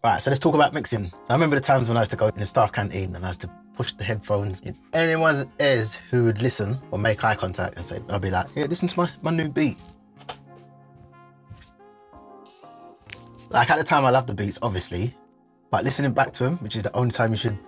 Right, so let's talk about mixing. So I remember the times when I used to go in the staff canteen and I used to push the headphones in anyone's ears who would listen or make eye contact and say, I'll be like, yeah, listen to my new beat. Like at the time I loved the beats, obviously, but listening back to them, which is the only time you should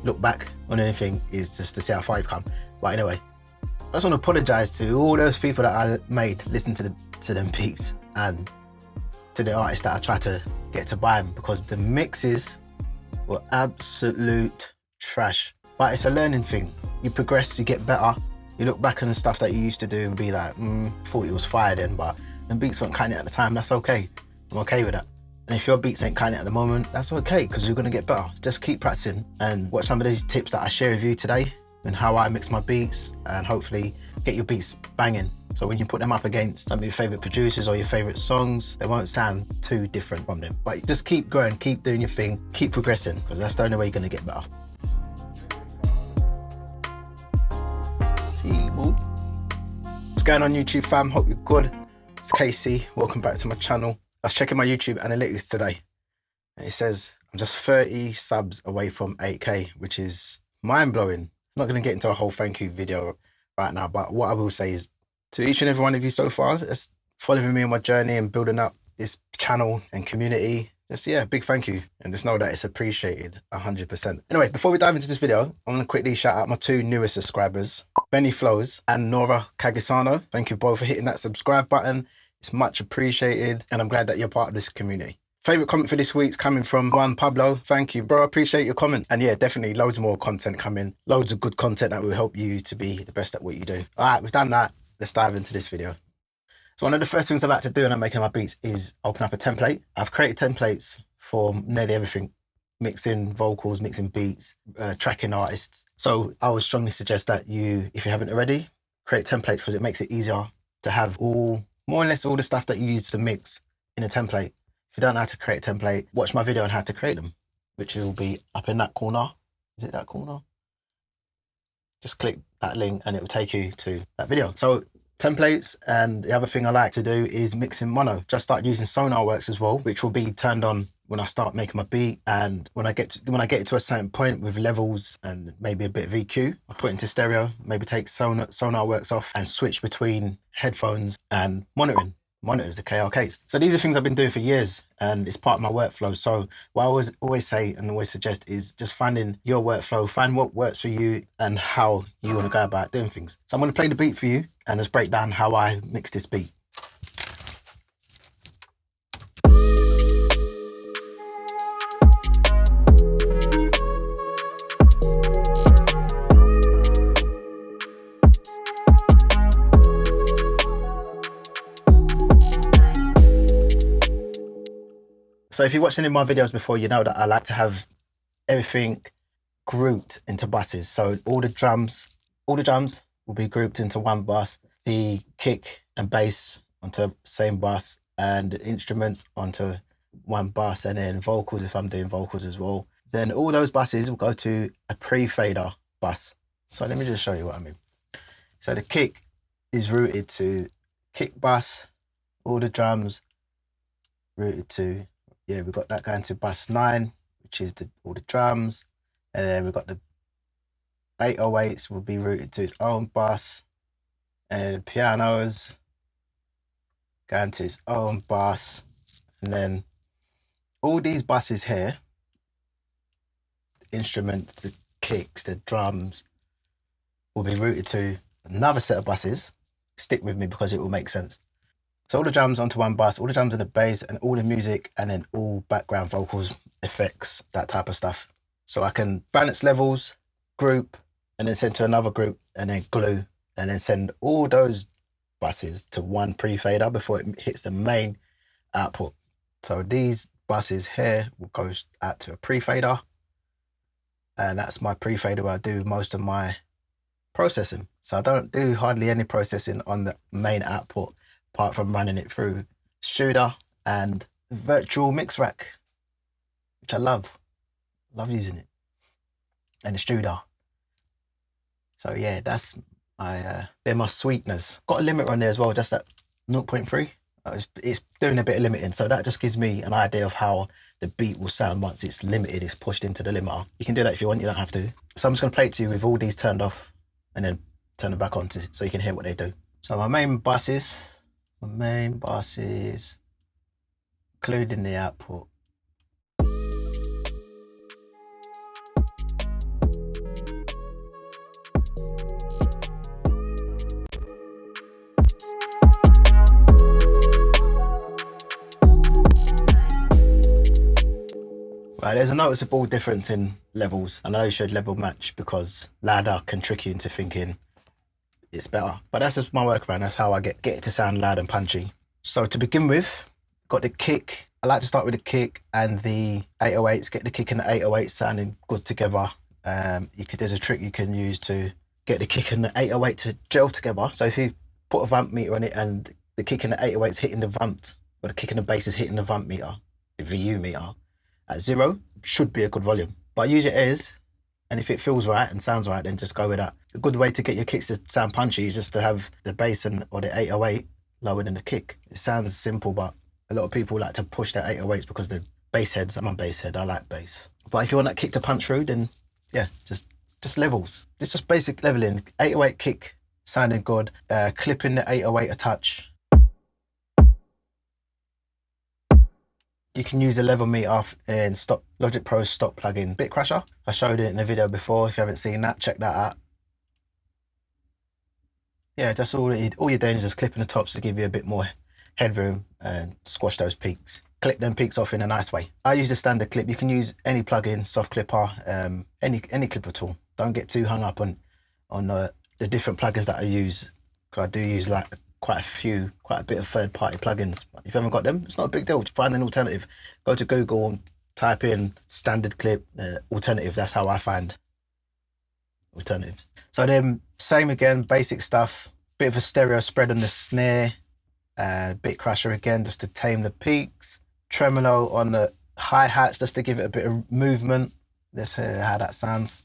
look back on anything, is just to see how far you've come. But anyway, I just want to apologize to all those people that I made listen to them beats and to the artists that I tried to get to buy them, because the mixes were absolute trash. But it's a learning thing. You progress, you get better. You look back on the stuff that you used to do and be like, thought it was fire then, but the beats weren't cutting it at the time. That's okay. I'm okay with that. And if your beats ain't cutting it at the moment, that's okay, because you're gonna get better. Just keep practicing and watch some of these tips that I share with you today and how I mix my beats, and hopefully get your beats banging. So when you put them up against some of your favorite producers or your favorite songs, they won't sound too different from them. But just keep growing, keep doing your thing, keep progressing, because that's the only way you're gonna get better. What's going on, YouTube fam? Hope you're good. It's Casey, welcome back to my channel. I was checking my YouTube analytics today and it says I'm just 30 subs away from 8K, which is mind-blowing. I'm not going to get into a whole thank you video right now, but what I will say is to each and every one of you so far that's following me on my journey and building up this channel and community, just big thank you, and just know that it's appreciated 100%. Anyway, before we dive into this video, I'm going to quickly shout out my two newest subscribers, Benny Flows and Nora Kagisano. Thank you both for hitting that subscribe button. It's much appreciated, and I'm glad that you're part of this community. Favorite comment for this week's coming from Juan Pablo. Thank you, bro. I appreciate your comment. And yeah, definitely loads more content coming. Loads of good content that will help you to be the best at what you do. All right, we've done that. Let's dive into this video. So one of the first things I like to do when I'm making my beats is open up a template. I've created templates for nearly everything. Mixing vocals, mixing beats, tracking artists. So I would strongly suggest that you, if you haven't already, create templates, because it makes it easier to have more or less all the stuff that you use to mix in a template. If you don't know how to create a template, watch my video on how to create them, which will be up in that corner. Is it that corner? Just click that link and it will take you to that video. So templates, and the other thing I like to do is mixing mono. Just start using SonarWorks as well, which will be turned on when I start making my beat, and when I get to a certain point with levels and maybe a bit of EQ, I put it into stereo, maybe take SonarWorks off and switch between headphones and monitors, the KRKs. So these are things I've been doing for years, and it's part of my workflow. So what I always say and always suggest is just finding your workflow, find what works for you and how you want to go about doing things. So I'm going to play the beat for you and just break down how I mix this beat. So if you watched any of my videos before, you know that I like to have everything grouped into buses. So all the drums will be grouped into one bus, the kick and bass onto the same bus, and the instruments onto one bus, and then vocals if I'm doing vocals as well. Then all those buses will go to a pre-fader bus. So let me just show you what I mean. So the kick is routed to kick bus, all the drums routed to, we've got that going to bus 9, which is all the drums. And then we've got the 808s will be routed to its own bus. And the pianos going to its own bus. And then all these buses here, the instruments, the kicks, the drums, will be routed to another set of buses. Stick with me because it will make sense. So all the drums onto one bus, all the drums and the bass and all the music, and then all background vocals, effects, that type of stuff. So I can balance levels, group, and then send to another group, and then glue, and then send all those buses to one pre-fader before it hits the main output. So these buses here will go out to a pre-fader, and that's my pre-fader where I do most of my processing. So I don't do hardly any processing on the main output, apart from running it through Studer and virtual mix rack, which I love using it, and the Studer. So yeah, that's my they're my sweeteners. Got a limiter on there as well, just at 0.3. It's doing a bit of limiting, so that just gives me an idea of how the beat will sound once it's limited, it's pushed into the limiter. You can do that if you want, you don't have to. So I'm just going to play it to you with all these turned off and then turn them back on so you can hear what they do. So my main buses, including the output. Right, there's a noticeable difference in levels, and I know you should level match because louder can trick you into thinking it's better. But that's just my workaround. That's how I get it to sound loud and punchy. So to begin with, got the kick. I like to start with the kick and the 808s. Get the kick and the 808 sounding good together. There's a trick you can use to get the kick and the 808 to gel together. So if you put a vamp meter on it and the kick and the 808's hitting the vamp, or the kick and the bass is hitting the vamp meter, the VU meter, at 0, should be a good volume. But use your ears, and if it feels right and sounds right, then just go with that. A good way to get your kicks to sound punchy is just to have the bass or the 808 lower than the kick. It sounds simple, but a lot of people like to push their 808s because they're bass heads. I'm a bass head, I like bass. But if you want that kick to punch through, then yeah, just levels. It's just basic leveling. 808 kick sounding good, clipping the 808 a touch. You can use a level meter in Logic Pro's stock plugin Bit Crusher. I showed it in a video before. If you haven't seen that, check that out. Yeah, that's all you're doing is just clipping the tops to give you a bit more headroom and squash those peaks. Clip them peaks off in a nice way. I use a standard clip. You can use any plugin, soft clipper, any clipper tool. Don't get too hung up on the different plugins that I use, because I do use like quite a bit of third-party plugins. If you haven't got them, it's not a big deal. Find an alternative. Go to Google and type in standard clip alternative. That's how I find alternatives. So then, same again, basic stuff. Bit of a stereo spread on the snare. Bit crusher again, just to tame the peaks. Tremolo on the hi-hats, just to give it a bit of movement. Let's hear how that sounds.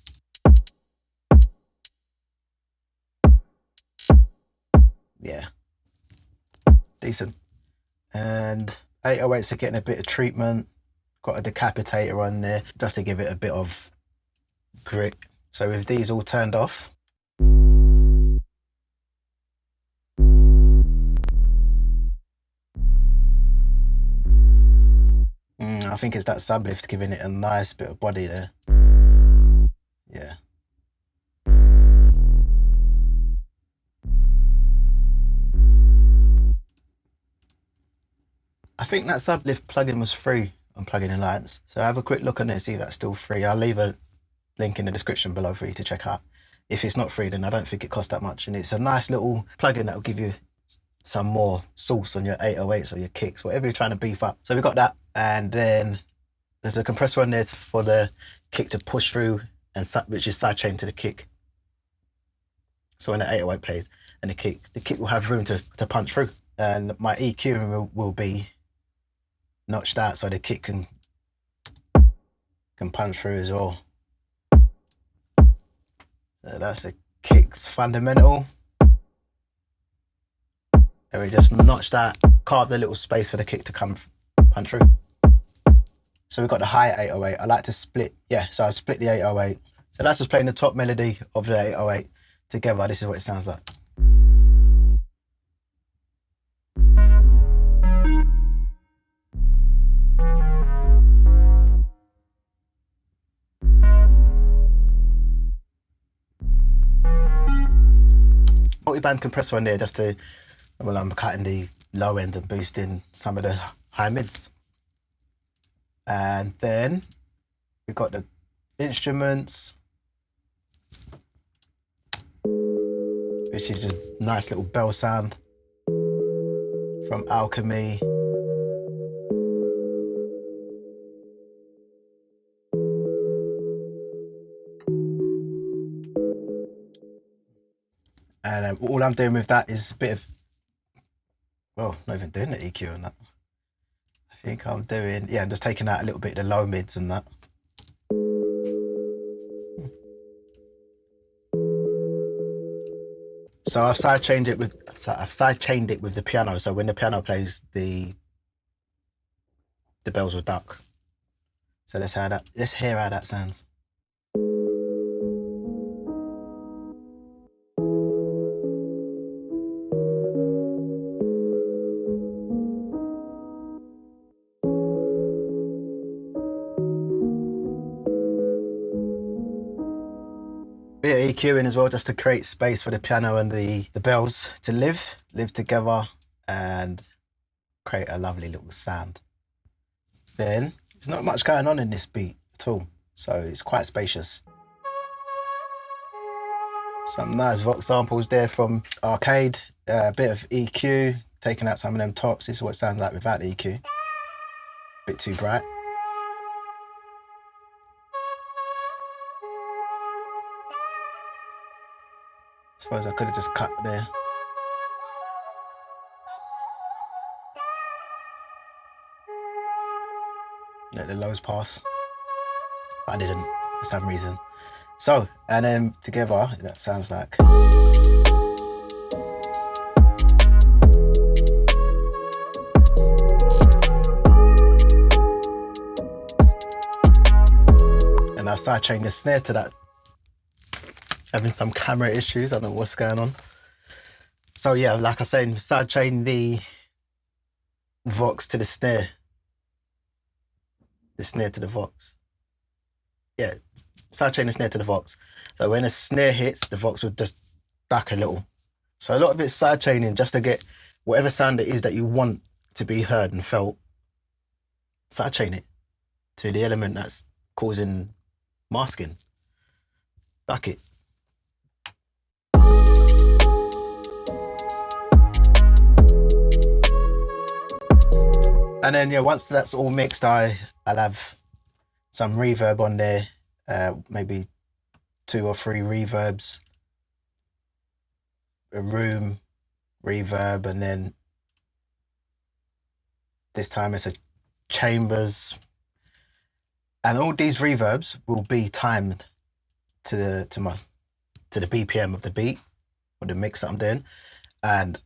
Yeah. Decent. And 808s are getting a bit of treatment. Got a decapitator on there just to give it a bit of grit. So with these all turned off, I think it's that sublift giving it a nice bit of body there. Yeah. I think that sublift plugin was free on Plugin Alliance. So have a quick look on it, see if that's still free. I'll leave a link in the description below for you to check out. If it's not free, then I don't think it costs that much. And it's a nice little plugin that will give you some more sauce on your 808s or your kicks, whatever you're trying to beef up. So we got that. And then there's a compressor on there for the kick to push through, and which is sidechain to the kick. So when the 808 plays and the kick will have room to punch through. And my EQ will be notched out so the kick can punch through as well. So that's the kick's fundamental. And we just notched that, carved a little space for the kick to punch through. So we've got the high 808. I like to split, so I split the 808. So that's just playing the top melody of the 808 together. This is what it sounds like. Multi-band compressor on there just to, well, I'm cutting the low end and boosting some of the high mids. And then we've got the instruments, which is a nice little bell sound from Alchemy. And all I'm doing with that is a bit of, well, not even doing the EQ on that. I think I'm doing, I'm just taking out a little bit of the low mids and that. So I've sidechained it with the piano. So when the piano plays, the bells will duck. So let's hear how that sounds. Bit of EQing as well, just to create space for the piano and the bells to live together and create a lovely little sound. Then there's not much going on in this beat at all, so it's quite spacious. Some nice Vox samples there from Arcade, a bit of EQ, taking out some of them tops. This is what it sounds like without the EQ. Bit too bright. I suppose I could have just cut there. Let the lows pass. But I didn't, for some reason. So, and then together, that sounds like. And I've sidechained the snare to that. Having some camera issues, I don't know what's going on. So yeah, like I said, sidechain the Vox to the snare. The snare to the Vox. Yeah, sidechain the snare to the Vox. So when the snare hits, the Vox will just duck a little. So a lot of it's sidechaining just to get whatever sound it is that you want to be heard and felt. Sidechain it to the element that's causing masking. Duck it. And then yeah, once that's all mixed, I'll have some reverb on there, maybe 2 or 3 reverbs, a room reverb, and then this time it's a chambers. And all these reverbs will be timed to the BPM of the beat or the mix that I'm doing. And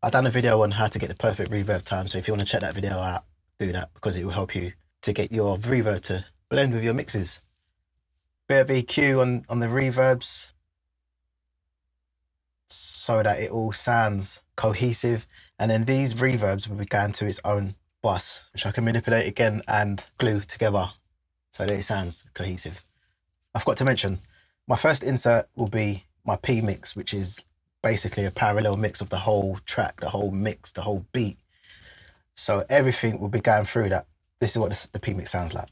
I've done a video on how to get the perfect reverb time. So if you want to check that video out, do that, because it will help you to get your reverb to blend with your mixes. Bit of EQ on the reverbs so that it all sounds cohesive. And then these reverbs will be going to its own bus, which I can manipulate again and glue together so that it sounds cohesive. I forgot to mention, my first insert will be my P mix, which is basically a parallel mix of the whole track, the whole mix, the whole beat. So everything will be going through that. This is what the P mix sounds like.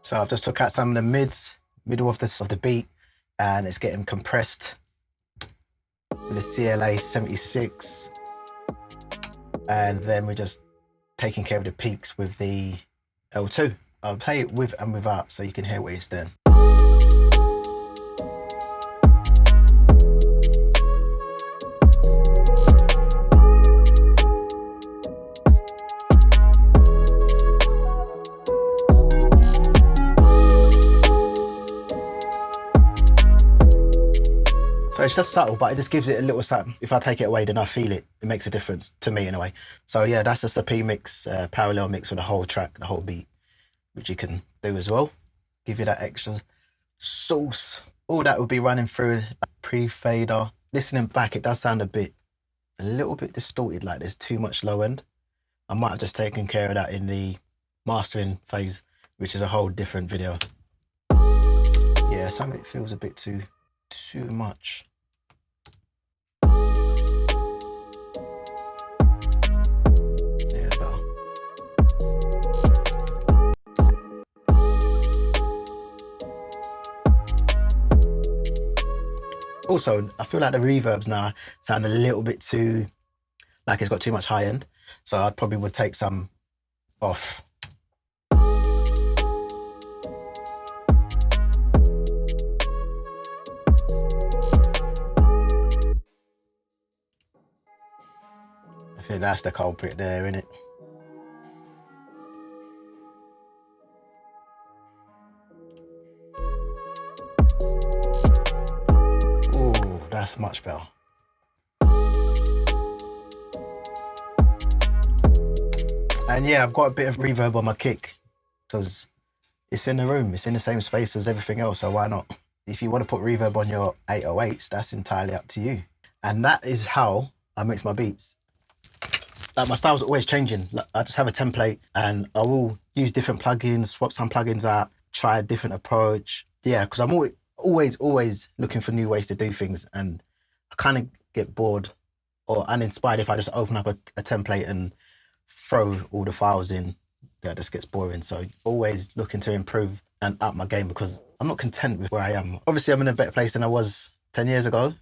So I've just took out some of the middle of the beat, and it's getting compressed with the CLA 76. And then we're just taking care of the peaks with the L2. I'll play it with and without so you can hear what it's doing. So it's just subtle, but it just gives it a little something. If I take it away, then I feel it. It makes a difference to me anyway. So yeah, that's just a P mix, parallel mix for the whole track, the whole beat, which you can do as well. Give you that extra sauce. All that will be running through a pre-fader. Listening back, it does sound a little bit distorted, like there's too much low end. I might have just taken care of that in the mastering phase, which is a whole different video. Yeah, some of it feels a bit too much. Yeah, better. Also, I feel like the reverbs now sound a little bit too, like it's got too much high end. So I probably would take some off. I think that's the culprit there, isn't it? Ooh, that's much better. And yeah, I've got a bit of reverb on my kick because it's in the room, it's in the same space as everything else, so why not? If you want to put reverb on your 808s, that's entirely up to you. And that is how I mix my beats. Like, my style's always changing. Like, I just have a template and I will use different plugins, swap some plugins out, try a different approach. Yeah, because I'm always looking for new ways to do things, and I kind of get bored or uninspired if I just open up a template and throw all the files in. That just gets boring. So always looking to improve and up my game, because I'm not content with where I am. Obviously, I'm in a better place than I was 10 years ago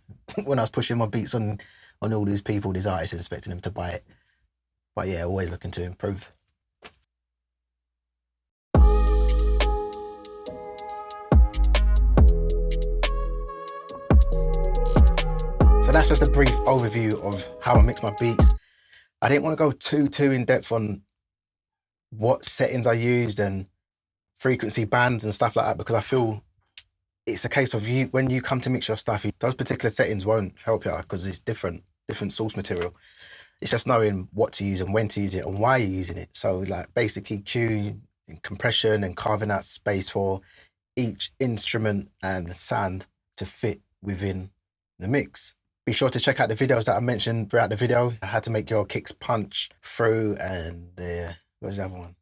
when I was pushing my beats on all these people, these artists, and expecting them to buy it. But yeah, always looking to improve. So that's just a brief overview of how I mix my beats. I didn't want to go too in depth on what settings I used and frequency bands and stuff like that, because I feel it's a case of you, when you come to mix your stuff, those particular settings won't help you out because it's different source material. It's just knowing what to use and when to use it and why you're using it. So like basic EQ and compression and carving out space for each instrument and sound to fit within the mix. Be sure to check out the videos that I mentioned throughout the video. How to make your kicks punch through, and where's the other one?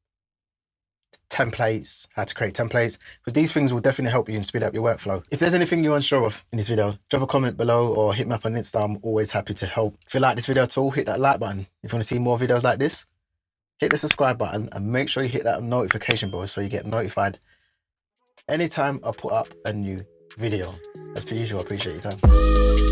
Templates, how to create templates, because these things will definitely help you and speed up your workflow. If there's anything you're unsure of in this video, drop a comment below or hit me up on Insta. I'm always happy to help. If you like this video at all, hit that like button. If you want to see more videos like this, hit the subscribe button and make sure you hit that notification bell so you get notified anytime I put up a new video. As per usual, I appreciate your time.